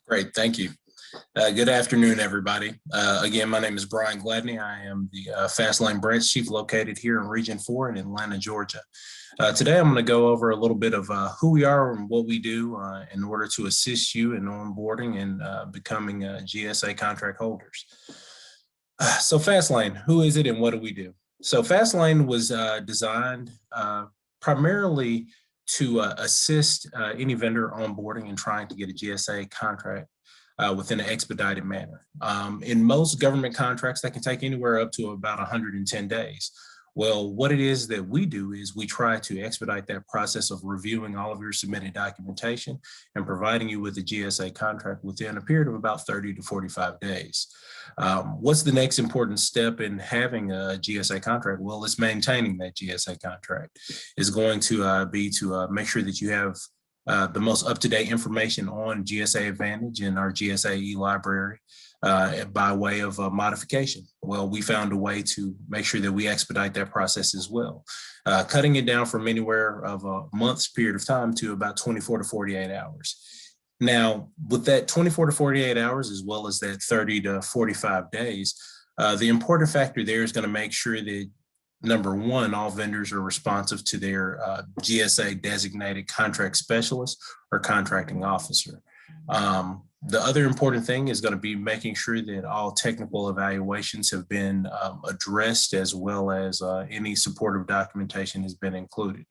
Great, thank you. Good afternoon, everybody. Again, my name is Brian Gladney. I am the FastLane branch chief located here in Region 4 in Atlanta, Georgia. Today, I'm going to go over a little bit of who we are and what we do in order to assist you in onboarding and becoming GSA contract holders. So FastLane, who is it and what do we do? So FastLane was designed primarily to assist any vendor onboarding and trying to get a GSA contract within an expedited manner. In most government contracts, that can take anywhere up to about 110 days. Well, what it is that we do is we try to expedite that process of reviewing all of your submitted documentation and providing you with a GSA contract within a period of about 30 to 45 days. What's the next important step in having a GSA contract? Well, it's maintaining that GSA contract. It's going to be to make sure that you have the most up-to-date information on GSA Advantage in our GSA e-library by way of modification. Well, we found a way to make sure that we expedite that process as well, cutting it down from anywhere of a month's period of time to about 24 to 48 hours. Now, with that 24 to 48 hours, as well as that 30 to 45 days, the important factor there is going to make sure that number one, all vendors are responsive to their GSA designated contract specialist or contracting officer. The other important thing is going to be making sure that all technical evaluations have been addressed, as well as any supportive documentation has been included.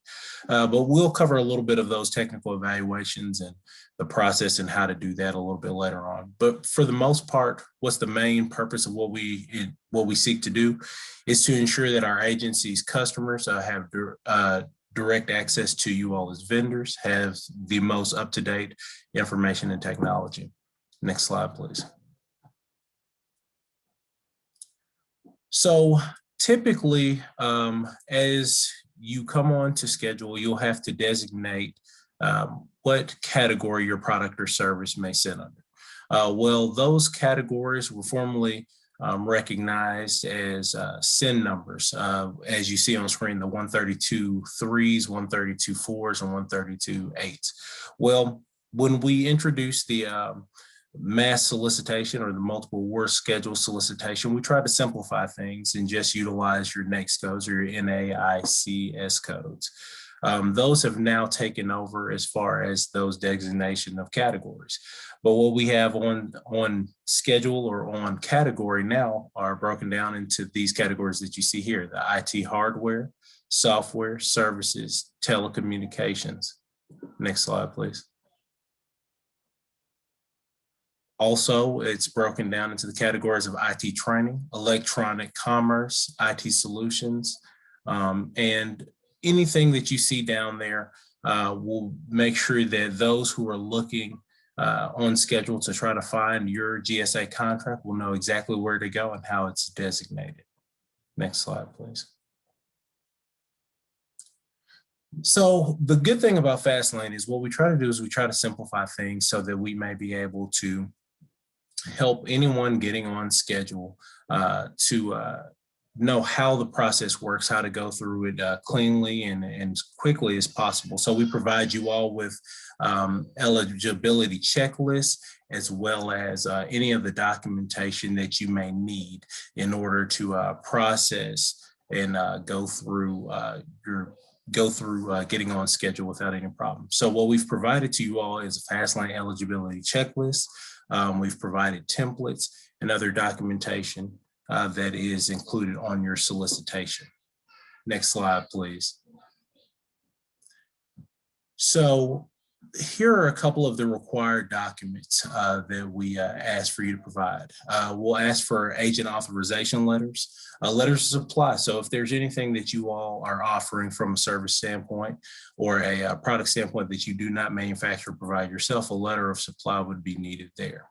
But we'll cover a little bit of those technical evaluations and the process and how to do that a little bit later on. But for the most part, what's the main purpose of what we seek to do is to ensure that our agency's customers have direct access to you all as vendors, have the most up-to-date information and technology. Next slide, please. So typically, as you come on to schedule, you'll have to designate what category your product or service may sit under. Well, those categories were formerly recognized as SIN numbers, as you see on screen, the 132 threes, 132 fours, and 132 eights. Well, when we introduced the mass solicitation or the multiple award schedule solicitation, we try to simplify things and just utilize your NAICS codes or your NAICS codes. Those have now taken over as far as those designation of categories. But what we have on schedule or on category now are broken down into these categories that you see here: the IT hardware, software, services, telecommunications. Next slide, please. Also, it's broken down into the categories of IT training, electronic commerce, IT solutions, and anything that you see down there will make sure that those who are looking on schedule to try to find your GSA contract will know exactly where to go and how it's designated. Next slide, please. So the good thing about FastLane is what we try to do is we try to simplify things so that we may be able to help anyone getting on schedule to know how the process works, how to go through it cleanly and as quickly as possible. So we provide you all with eligibility checklists, as well as any of the documentation that you may need in order to process and go through getting on schedule without any problem. So what we've provided to you all is a FastLane eligibility checklist. We've provided templates and other documentation that is included on your solicitation. Next slide, please. So here are a couple of the required documents that we ask for you to provide. We'll ask for agent authorization letters, letters of supply. So if there's anything that you all are offering from a service standpoint or a product standpoint that you do not manufacture or provide yourself, a letter of supply would be needed there.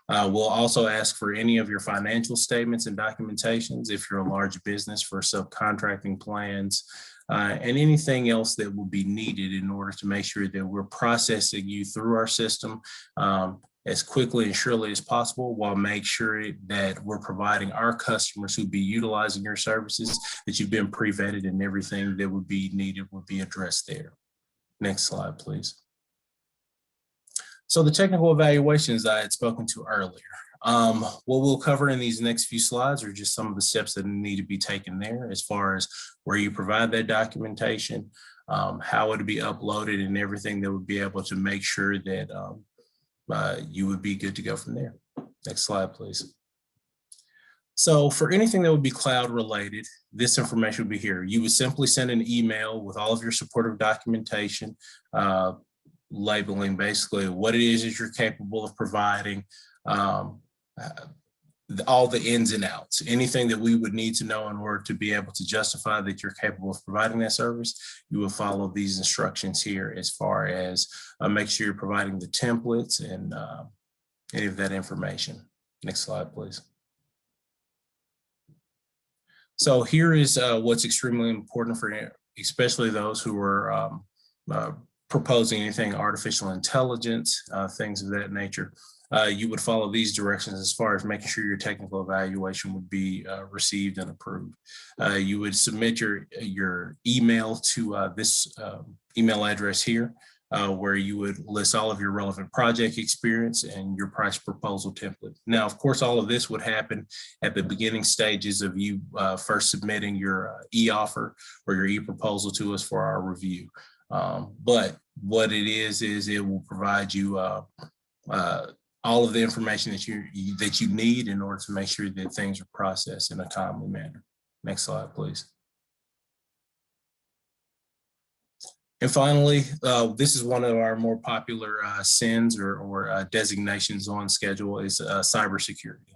We'll also ask for any of your financial statements and documentations if you're a large business, for subcontracting plans, and anything else that will be needed in order to make sure that we're processing you through our system as quickly and surely as possible, while make sure that we're providing our customers who be utilizing your services that you've been pre-vetted and everything that would be needed would be addressed there. Next slide, please. So the technical evaluations I had spoken to earlier. What we'll cover in these next few slides are just some of the steps that need to be taken there as far as where you provide that documentation, how it would be uploaded, and everything that would be able to make sure that you would be good to go from there. Next slide, please. So for anything that would be cloud related, this information would be here. You would simply send an email with all of your supportive documentation, labeling basically what it is that you're capable of providing, all the ins and outs, anything that we would need to know in order to be able to justify that you're capable of providing that service. You will follow these instructions here as far as make sure you're providing the templates and any of that information. Next slide, please. So here is what's extremely important for especially those who are proposing anything artificial intelligence, things of that nature. You would follow these directions as far as making sure your technical evaluation would be received and approved. You would submit your email to this email address here, where you would list all of your relevant project experience and your price proposal template. Now, of course, all of this would happen at the beginning stages of you first submitting your e-offer or your e-proposal to us for our review. But what it is it will provide you all of the information that you need in order to make sure that things are processed in a timely manner. Next slide, please. And finally, this is one of our more popular SINs or designations on schedule is cybersecurity.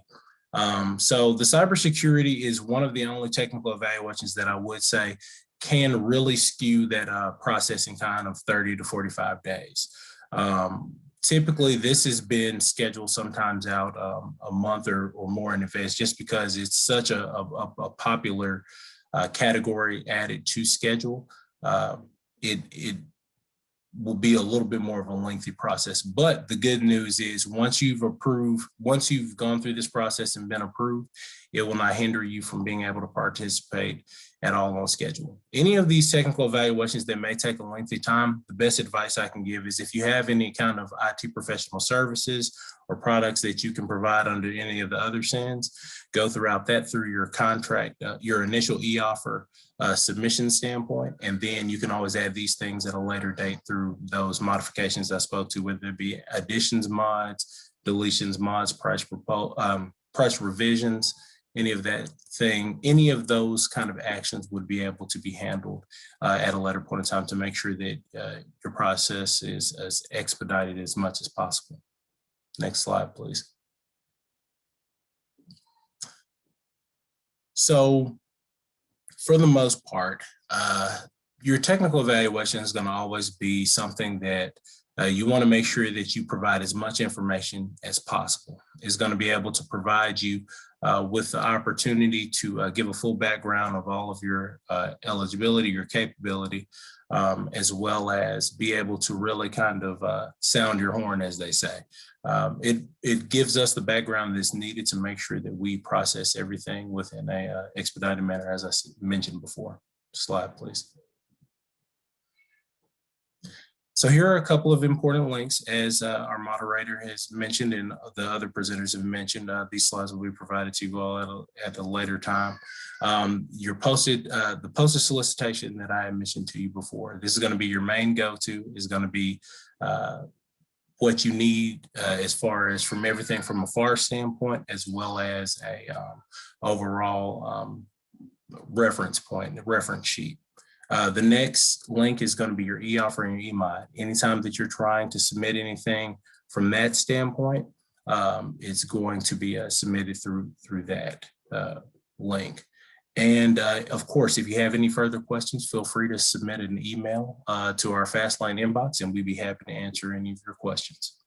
So the cybersecurity is one of the only technical evaluations that I would say can really skew that processing time of 30 to 45 days. Typically, this has been scheduled sometimes out a month or more in advance, just because it's such a popular category added to schedule. It will be a little bit more of a lengthy process. But the good news is once you've gone through this process and been approved, it will not hinder you from being able to participate at all on schedule. Any of these technical evaluations that may take a lengthy time, the best advice I can give is if you have any kind of IT professional services or products that you can provide under any of the other SINs, go throughout that through your contract, your initial e-offer submission standpoint, and then you can always add these things at a later date through those modifications I spoke to, whether it be additions, mods, deletions, mods, price revisions, any of that thing, any of those kind of actions would be able to be handled at a later point in time to make sure that your process is as expedited as much as possible. Next slide, please. So for the most part, your technical evaluation is going to always be something that you want to make sure that you provide as much information as possible. It's going to be able to provide you with the opportunity to give a full background of all of your eligibility, your capability, as well as be able to really kind of sound your horn, as they say. It gives us the background that's needed to make sure that we process everything within a expedited manner, as I mentioned before. Slide, please. So here are a couple of important links, as our moderator has mentioned and the other presenters have mentioned. These slides will be provided to you all at a later time. The posted solicitation that I had mentioned to you before, this is going to be your main go-to, is going to be what you need as far as from everything from a FAR standpoint, as well as a overall reference point, the reference sheet. The next link is going to be your e-offer and your e-mod. Anytime that you're trying to submit anything from that standpoint, it's going to be submitted through that link. And of course, if you have any further questions, feel free to submit an email to our FastLane inbox, and we'd be happy to answer any of your questions.